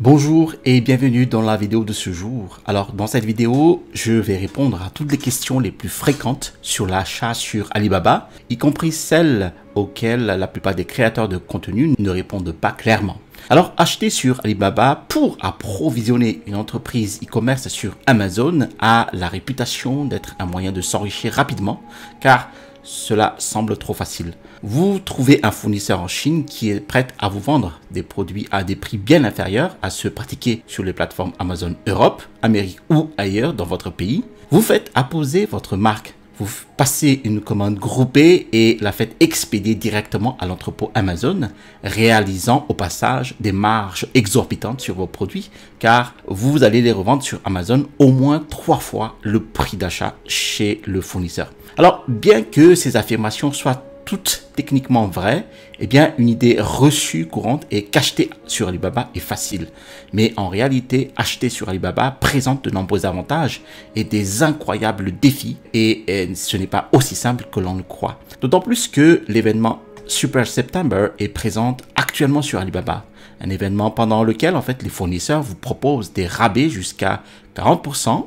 Bonjour et bienvenue dans la vidéo de ce jour. Alors dans cette vidéo, je vais répondre à toutes les questions les plus fréquentes sur l'achat sur Alibaba, y compris celles auxquelles la plupart des créateurs de contenu ne répondent pas clairement. Alors acheter sur Alibaba pour approvisionner une entreprise e-commerce sur Amazon a la réputation d'être un moyen de s'enrichir rapidement car cela semble trop facile. Vous trouvez un fournisseur en Chine qui est prêt à vous vendre des produits à des prix bien inférieurs à ceux pratiqués sur les plateformes Amazon Europe, Amérique ou ailleurs dans votre pays. Vous faites apposer votre marque. Vous passez une commande groupée et la faites expédier directement à l'entrepôt Amazon, réalisant au passage des marges exorbitantes sur vos produits car vous allez les revendre sur Amazon au moins 3 fois le prix d'achat chez le fournisseur. Alors, bien que ces affirmations soient toutes techniquement vraies, eh bien, une idée reçue courante est qu'acheter sur Alibaba est facile. Mais en réalité, acheter sur Alibaba présente de nombreux avantages et des incroyables défis et ce n'est pas aussi simple que l'on le croit. D'autant plus que l'événement Super September est présent actuellement sur Alibaba. Un événement pendant lequel, en fait, les fournisseurs vous proposent des rabais jusqu'à 40%,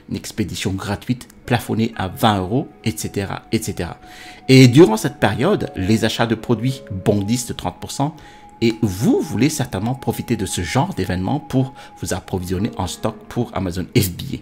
une expédition gratuite plafonnée à 20 €, etc., etc. Et durant cette période, les achats de produits bondissent de 30% et vous voulez certainement profiter de ce genre d'événement pour vous approvisionner en stock pour Amazon FBA.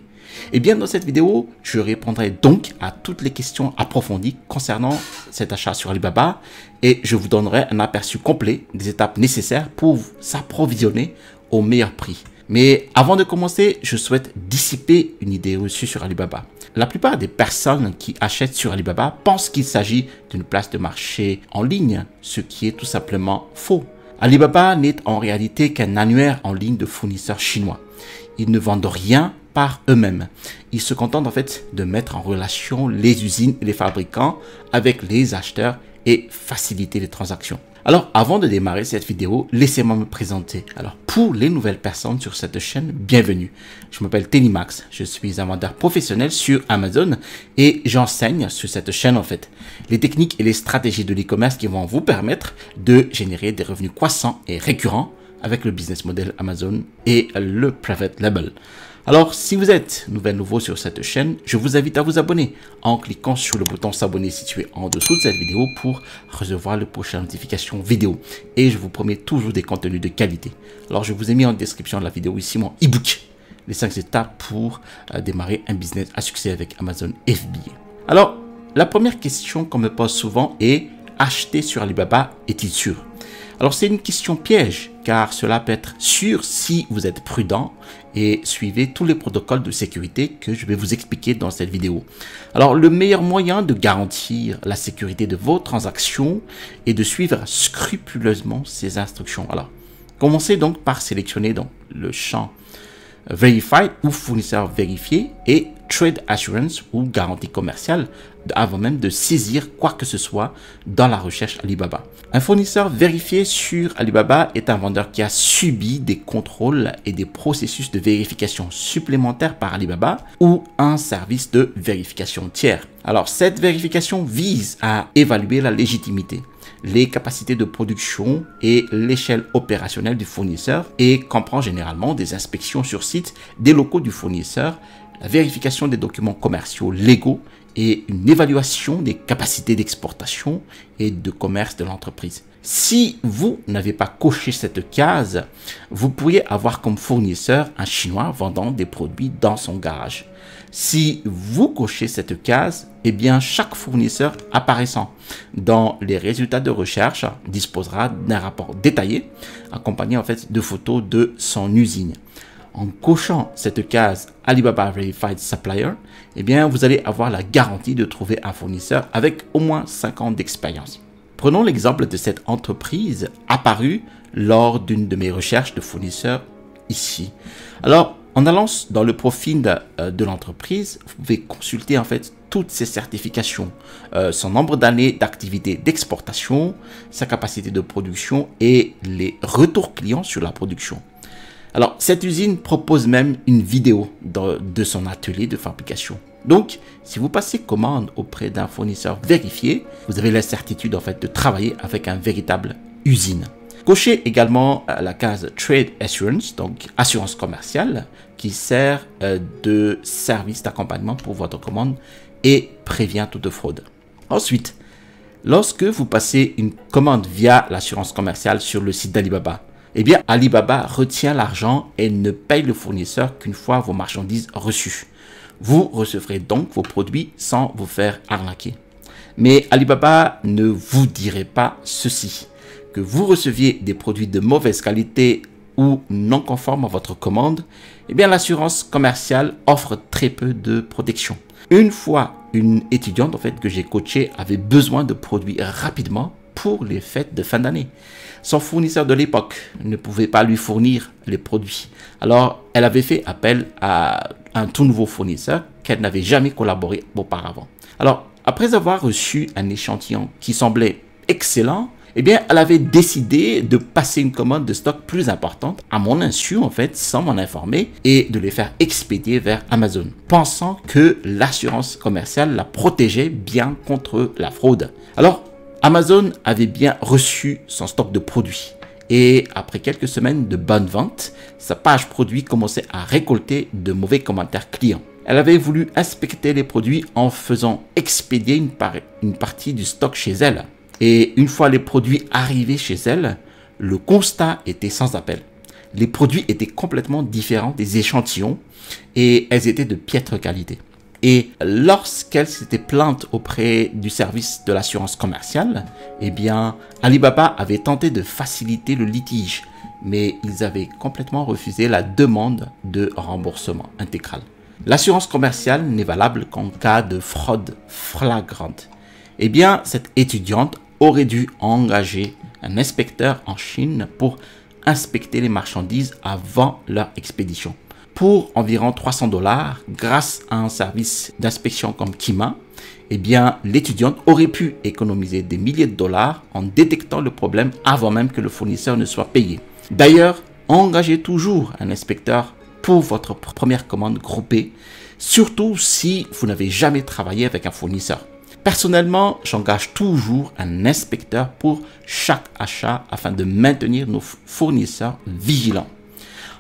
Et bien dans cette vidéo, je répondrai donc à toutes les questions approfondies concernant cet achat sur Alibaba et je vous donnerai un aperçu complet des étapes nécessaires pour s'approvisionner au meilleur prix. Mais avant de commencer, je souhaite dissiper une idée reçue sur Alibaba. La plupart des personnes qui achètent sur Alibaba pensent qu'il s'agit d'une place de marché en ligne, ce qui est tout simplement faux. Alibaba n'est en réalité qu'un annuaire en ligne de fournisseurs chinois. Ils ne vendent rien par eux-mêmes. Ils se contentent en fait de mettre en relation les usines et les fabricants avec les acheteurs et faciliter les transactions. Alors, avant de démarrer cette vidéo, laissez-moi me présenter. Alors, pour les nouvelles personnes sur cette chaîne, bienvenue. Je m'appelle Tennymax, je suis un vendeur professionnel sur Amazon et j'enseigne sur cette chaîne en fait les techniques et les stratégies de l'e-commerce qui vont vous permettre de générer des revenus croissants et récurrents avec le business model Amazon et le private label. Alors, si vous êtes nouveau sur cette chaîne, je vous invite à vous abonner en cliquant sur le bouton s'abonner situé en dessous de cette vidéo pour recevoir les prochaines notifications vidéo. Et je vous promets toujours des contenus de qualité. Alors, je vous ai mis en description de la vidéo ici mon e-book, les 5 étapes pour démarrer un business à succès avec Amazon FBA. Alors, la première question qu'on me pose souvent est: acheter sur Alibaba est-il sûr? Alors, c'est une question piège car cela peut être sûr si vous êtes prudent et suivez tous les protocoles de sécurité que je vais vous expliquer dans cette vidéo. Alors, le meilleur moyen de garantir la sécurité de vos transactions est de suivre scrupuleusement ces instructions. Alors, commencez donc par sélectionner donc le champ Verified ou fournisseur vérifié et Trade Assurance ou garantie commerciale avant même de saisir quoi que ce soit dans la recherche Alibaba. Un fournisseur vérifié sur Alibaba est un vendeur qui a subi des contrôles et des processus de vérification supplémentaires par Alibaba ou un service de vérification tiers. Alors, cette vérification vise à évaluer la légitimité, les capacités de production et l'échelle opérationnelle du fournisseur et comprend généralement des inspections sur site des locaux du fournisseur, la vérification des documents commerciaux légaux et une évaluation des capacités d'exportation et de commerce de l'entreprise. Si vous n'avez pas coché cette case, vous pourriez avoir comme fournisseur un Chinois vendant des produits dans son garage. Si vous cochez cette case, eh bien chaque fournisseur apparaissant dans les résultats de recherche disposera d'un rapport détaillé accompagné en fait de photos de son usine. En cochant cette case Alibaba Verified Supplier, eh bien vous allez avoir la garantie de trouver un fournisseur avec au moins 5 ans d'expérience. Prenons l'exemple de cette entreprise apparue lors d'une de mes recherches de fournisseurs ici. Alors, en allant dans le profil de l'entreprise, vous pouvez consulter en fait toutes ses certifications, son nombre d'années d'activité d'exportation, sa capacité de production et les retours clients sur la production. Alors, cette usine propose même une vidéo de son atelier de fabrication. Donc, si vous passez commande auprès d'un fournisseur vérifié, vous avez la certitude en fait de travailler avec un véritable usine. Cochez également la case Trade Assurance, donc assurance commerciale, qui sert de service d'accompagnement pour votre commande et prévient toute fraude. Ensuite, lorsque vous passez une commande via l'assurance commerciale sur le site d'Alibaba, eh bien, Alibaba retient l'argent et ne paye le fournisseur qu'une fois vos marchandises reçues. Vous recevrez donc vos produits sans vous faire arnaquer. Mais Alibaba ne vous dirait pas ceci, que vous receviez des produits de mauvaise qualité ou non conformes à votre commande, eh bien l'assurance commerciale offre très peu de protection. Une fois, une étudiante que j'ai coachée avait besoin de produits rapidement pour les fêtes de fin d'année. Son fournisseur de l'époque ne pouvait pas lui fournir les produits. Alors, elle avait fait appel à un tout nouveau fournisseur qu'elle n'avait jamais collaboré auparavant. Alors, après avoir reçu un échantillon qui semblait excellent, eh bien, elle avait décidé de passer une commande de stock plus importante à mon insu, sans m'en informer, et de les faire expédier vers Amazon, pensant que l'assurance commerciale la protégeait bien contre la fraude. Alors, Amazon avait bien reçu son stock de produits. Et après quelques semaines de bonnes ventes, sa page produit commençait à récolter de mauvais commentaires clients. Elle avait voulu inspecter les produits en faisant expédier une partie du stock chez elle. Et une fois les produits arrivés chez elle, le constat était sans appel. Les produits étaient complètement différents des échantillons et elles étaient de piètre qualité. Et lorsqu'elle s'était plainte auprès du service de l'assurance commerciale, eh bien, Alibaba avait tenté de faciliter le litige, mais ils avaient complètement refusé la demande de remboursement intégral. L'assurance commerciale n'est valable qu'en cas de fraude flagrante. Eh bien, cette étudiante aurait dû engager un inspecteur en Chine pour inspecter les marchandises avant leur expédition. Pour environ 300 $, grâce à un service d'inspection comme Kima, eh bien, l'étudiante aurait pu économiser des milliers de dollars en détectant le problème avant même que le fournisseur ne soit payé. D'ailleurs, engagez toujours un inspecteur pour votre première commande groupée, surtout si vous n'avez jamais travaillé avec un fournisseur. Personnellement, j'engage toujours un inspecteur pour chaque achat afin de maintenir nos fournisseurs vigilants.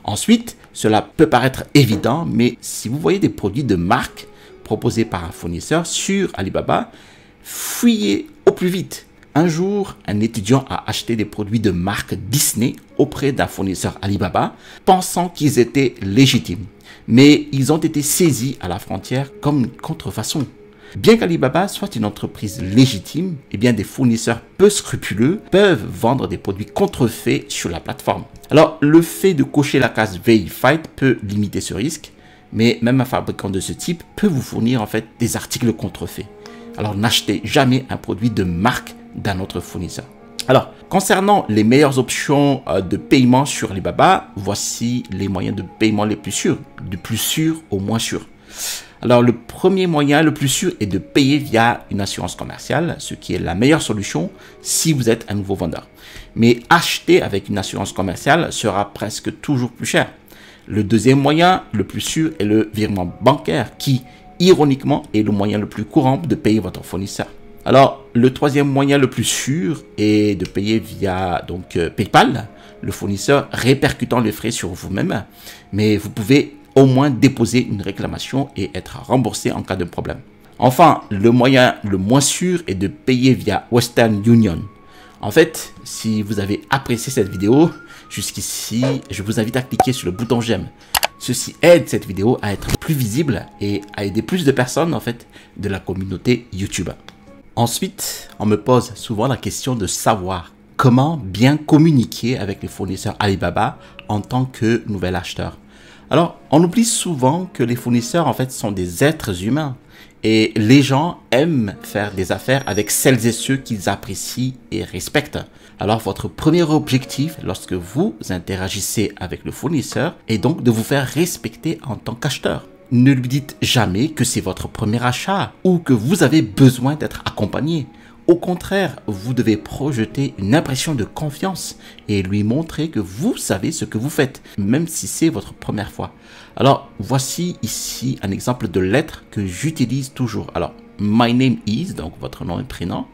Ensuite, cela peut paraître évident, mais si vous voyez des produits de marque proposés par un fournisseur sur Alibaba, fuyez au plus vite. Un jour, un étudiant a acheté des produits de marque Disney auprès d'un fournisseur Alibaba, pensant qu'ils étaient légitimes. Mais ils ont été saisis à la frontière comme une contrefaçon. Bien qu'Alibaba soit une entreprise légitime, eh bien des fournisseurs peu scrupuleux peuvent vendre des produits contrefaits sur la plateforme. Alors, le fait de cocher la case Verified peut limiter ce risque, mais même un fabricant de ce type peut vous fournir des articles contrefaits. Alors, n'achetez jamais un produit de marque d'un autre fournisseur. Alors, concernant les meilleures options de paiement sur Alibaba, voici les moyens de paiement les plus sûrs, du plus sûr au moins sûr. Alors, le premier moyen le plus sûr est de payer via une assurance commerciale, ce qui est la meilleure solution si vous êtes un nouveau vendeur. Mais acheter avec une assurance commerciale sera presque toujours plus cher. Le deuxième moyen le plus sûr est le virement bancaire qui, ironiquement, est le moyen le plus courant de payer votre fournisseur. Alors, le troisième moyen le plus sûr est de payer via PayPal, le fournisseur répercutant les frais sur vous-même, mais vous pouvez au moins déposer une réclamation et être remboursé en cas de problème. Enfin, le moyen le moins sûr est de payer via Western Union. En fait, si vous avez apprécié cette vidéo jusqu'ici, je vous invite à cliquer sur le bouton j'aime. Ceci aide cette vidéo à être plus visible et à aider plus de personnes de la communauté YouTube. Ensuite, on me pose souvent la question de savoir comment bien communiquer avec les fournisseurs Alibaba en tant que nouvel acheteur. Alors, on oublie souvent que les fournisseurs sont des êtres humains et les gens aiment faire des affaires avec celles et ceux qu'ils apprécient et respectent. Alors, votre premier objectif lorsque vous interagissez avec le fournisseur est donc de vous faire respecter en tant qu'acheteur. Ne lui dites jamais que c'est votre premier achat ou que vous avez besoin d'être accompagné. Au contraire, vous devez projeter une impression de confiance et lui montrer que vous savez ce que vous faites, même si c'est votre première fois. Alors, voici ici un exemple de lettre que j'utilise toujours. Alors, my name is, donc votre nom et prénom,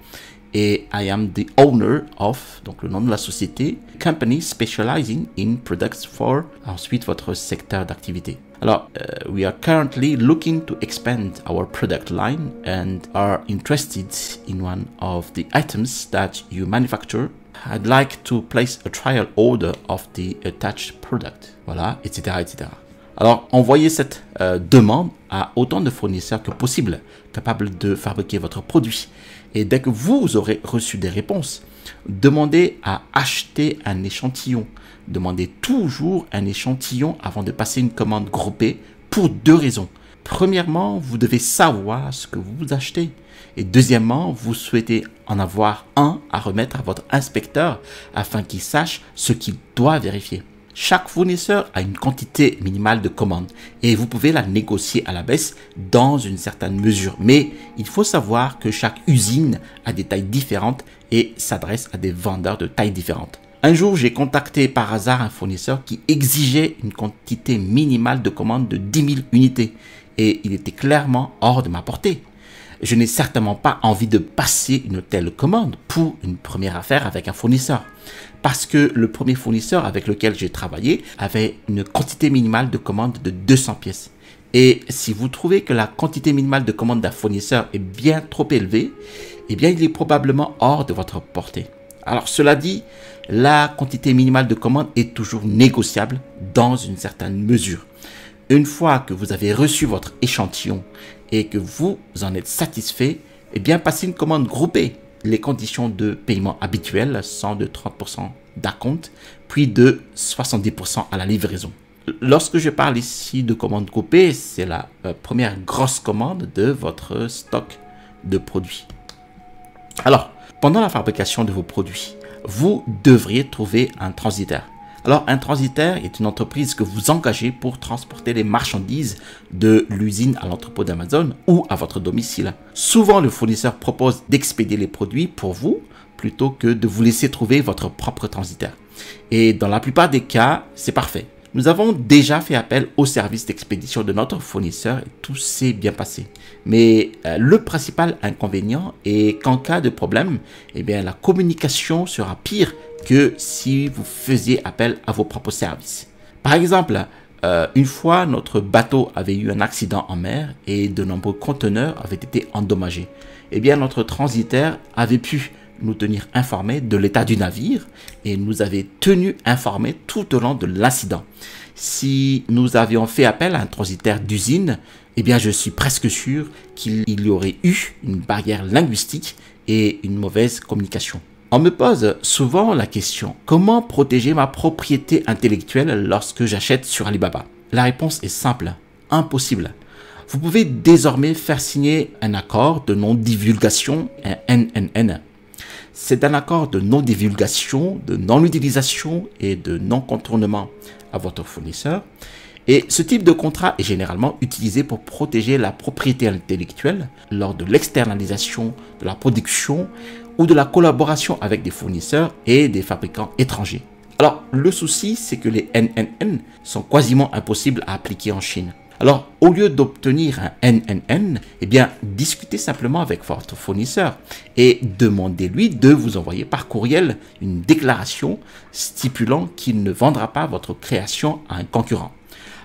et et I am the owner of, donc le nom de la société, company specializing in products for, ensuite votre secteur d'activité. Alors, we are currently looking to expand our product line and are interested in one of the items that you manufacture. I'd like to place a trial order of the attached product. Voilà, etc., etc. Alors, envoyez cette demande à autant de fournisseurs que possible capables de fabriquer votre produit. Et dès que vous aurez reçu des réponses, demandez à acheter un échantillon. Demandez toujours un échantillon avant de passer une commande groupée pour deux raisons. Premièrement, vous devez savoir ce que vous achetez. Et deuxièmement, vous souhaitez en avoir un à remettre à votre inspecteur afin qu'il sache ce qu'il doit vérifier. Chaque fournisseur a une quantité minimale de commandes et vous pouvez la négocier à la baisse dans une certaine mesure. Mais il faut savoir que chaque usine a des tailles différentes et s'adresse à des vendeurs de tailles différentes. Un jour, j'ai contacté par hasard un fournisseur qui exigeait une quantité minimale de commandes de 10 000 unités et il était clairement hors de ma portée. Je n'ai certainement pas envie de passer une telle commande pour une première affaire avec un fournisseur. Parce que le premier fournisseur avec lequel j'ai travaillé avait une quantité minimale de commandes de 200 pièces. Et si vous trouvez que la quantité minimale de commandes d'un fournisseur est bien trop élevée, eh bien il est probablement hors de votre portée. Alors cela dit, la quantité minimale de commandes est toujours négociable dans une certaine mesure. Une fois que vous avez reçu votre échantillon et que vous en êtes satisfait, eh bien passez une commande groupée. Les conditions de paiement habituelles sont de 30% d'acompte, puis de 70% à la livraison. Lorsque je parle ici de commande groupée, c'est la première grosse commande de votre stock de produits. Alors, pendant la fabrication de vos produits, vous devriez trouver un transitaire. Alors, un transitaire est une entreprise que vous engagez pour transporter les marchandises de l'usine à l'entrepôt d'Amazon ou à votre domicile. Souvent, le fournisseur propose d'expédier les produits pour vous plutôt que de vous laisser trouver votre propre transitaire. Et dans la plupart des cas, c'est parfait. Nous avons déjà fait appel au service d'expédition de notre fournisseur et tout s'est bien passé. Mais le principal inconvénient est qu'en cas de problème, eh bien, la communication sera pire que si vous faisiez appel à vos propres services. Par exemple, une fois, notre bateau avait eu un accident en mer et de nombreux conteneurs avaient été endommagés. Eh bien, notre transitaire avait pu nous tenir informés de l'état du navire et nous avait tenus informés tout au long de l'incident. Si nous avions fait appel à un transitaire d'usine, eh bien, je suis presque sûr qu'il y aurait eu une barrière linguistique et une mauvaise communication. On me pose souvent la question, comment protéger ma propriété intellectuelle lorsque j'achète sur Alibaba? La réponse est simple, impossible. Vous pouvez désormais faire signer un accord de non-divulgation, un NNN. C'est un accord de non-divulgation, de non-utilisation et de non-contournement à votre fournisseur. Et ce type de contrat est généralement utilisé pour protéger la propriété intellectuelle lors de l'externalisation de la production ou de la collaboration avec des fournisseurs et des fabricants étrangers. Alors, le souci, c'est que les NNN sont quasiment impossibles à appliquer en Chine. Alors, au lieu d'obtenir un NNN, eh bien, discutez simplement avec votre fournisseur et demandez-lui de vous envoyer par courriel une déclaration stipulant qu'il ne vendra pas votre création à un concurrent.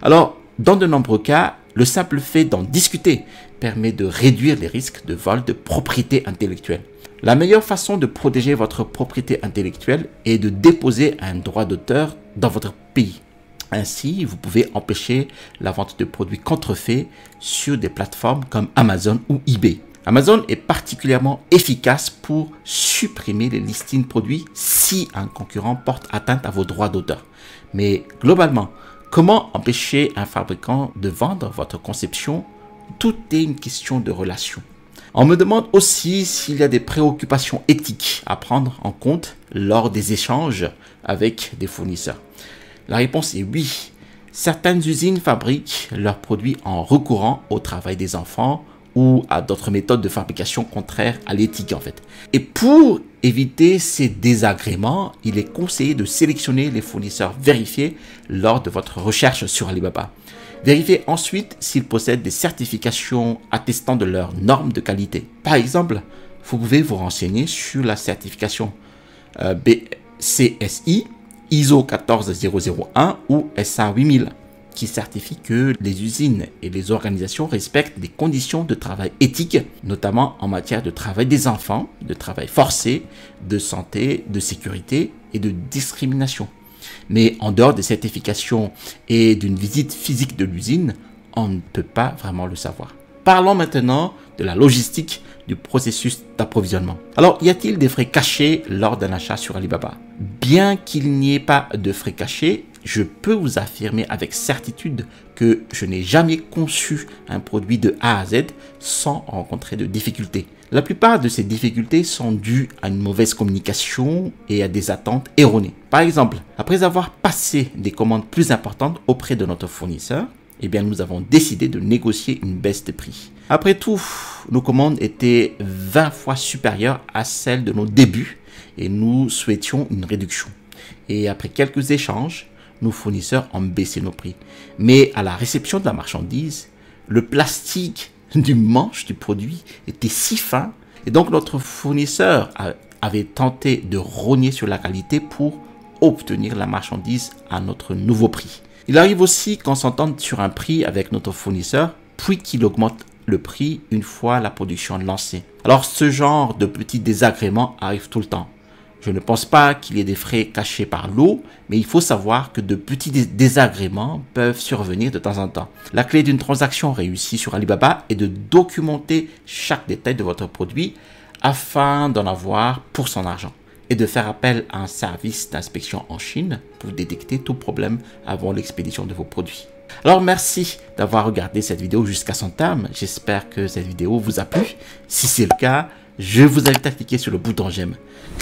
Alors, dans de nombreux cas, le simple fait d'en discuter permet de réduire les risques de vol de propriété intellectuelle. La meilleure façon de protéger votre propriété intellectuelle est de déposer un droit d'auteur dans votre pays. Ainsi, vous pouvez empêcher la vente de produits contrefaits sur des plateformes comme Amazon ou eBay. Amazon est particulièrement efficace pour supprimer les listings produits si un concurrent porte atteinte à vos droits d'auteur. Mais globalement, comment empêcher un fabricant de vendre votre conception? Tout est une question de relation. On me demande aussi s'il y a des préoccupations éthiques à prendre en compte lors des échanges avec des fournisseurs. La réponse est oui. Certaines usines fabriquent leurs produits en recourant au travail des enfants ou à d'autres méthodes de fabrication contraires à l'éthique en fait. Et pour éviter ces désagréments, il est conseillé de sélectionner les fournisseurs vérifiés lors de votre recherche sur Alibaba. Vérifiez ensuite s'ils possèdent des certifications attestant de leurs normes de qualité. Par exemple, vous pouvez vous renseigner sur la certification BCSI, ISO 14001 ou SA 8000 qui certifie que les usines et les organisations respectent des conditions de travail éthiques, notamment en matière de travail des enfants, de travail forcé, de santé, de sécurité et de discrimination. Mais en dehors des certifications et d'une visite physique de l'usine, on ne peut pas vraiment le savoir. Parlons maintenant de la logistique du processus d'approvisionnement. Alors, y a-t-il des frais cachés lors d'un achat sur Alibaba? Bien qu'il n'y ait pas de frais cachés, je peux vous affirmer avec certitude que je n'ai jamais conçu un produit de A à Z sans rencontrer de difficultés. La plupart de ces difficultés sont dues à une mauvaise communication et à des attentes erronées. Par exemple, après avoir passé des commandes plus importantes auprès de notre fournisseur, eh bien, nous avons décidé de négocier une baisse de prix. Après tout, nos commandes étaient 20 fois supérieures à celles de nos débuts et nous souhaitions une réduction. Et après quelques échanges, nos fournisseurs ont baissé nos prix. Mais à la réception de la marchandise, le plastique du manche du produit était si fin et donc notre fournisseur avait tenté de rogner sur la qualité pour obtenir la marchandise à notre nouveau prix. Il arrive aussi qu'on s'entende sur un prix avec notre fournisseur, puis qu'il augmente le prix une fois la production lancée. Alors ce genre de petits désagréments arrive tout le temps. Je ne pense pas qu'il y ait des frais cachés par l'eau, mais il faut savoir que de petits désagréments peuvent survenir de temps en temps. La clé d'une transaction réussie sur Alibaba est de documenter chaque détail de votre produit afin d'en avoir pour son argent et de faire appel à un service d'inspection en Chine pour détecter tout problème avant l'expédition de vos produits. Alors merci d'avoir regardé cette vidéo jusqu'à son terme. J'espère que cette vidéo vous a plu. Si c'est le cas, je vous invite à cliquer sur le bouton j'aime.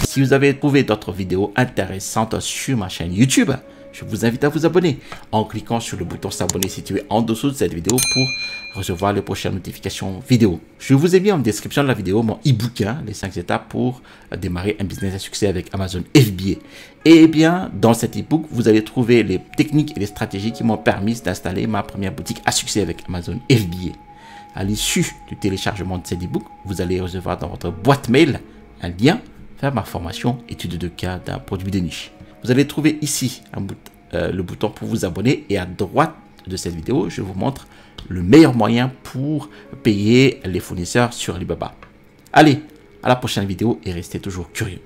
Si vous avez trouvé d'autres vidéos intéressantes sur ma chaîne YouTube, je vous invite à vous abonner en cliquant sur le bouton s'abonner situé en dessous de cette vidéo pour recevoir les prochaines notifications vidéo. Je vous ai mis en description de la vidéo mon e-book, les 5 étapes pour démarrer un business à succès avec Amazon FBA. Et bien, dans cet e-book, vous allez trouver les techniques et les stratégies qui m'ont permis d'installer ma première boutique à succès avec Amazon FBA. À l'issue du téléchargement de cet e-book, vous allez recevoir dans votre boîte mail un lien vers ma formation étude de cas d'un produit de niche. Vous allez trouver ici le bouton pour vous abonner et à droite de cette vidéo, je vous montre le meilleur moyen pour payer les fournisseurs sur Alibaba. Allez, à la prochaine vidéo et restez toujours curieux.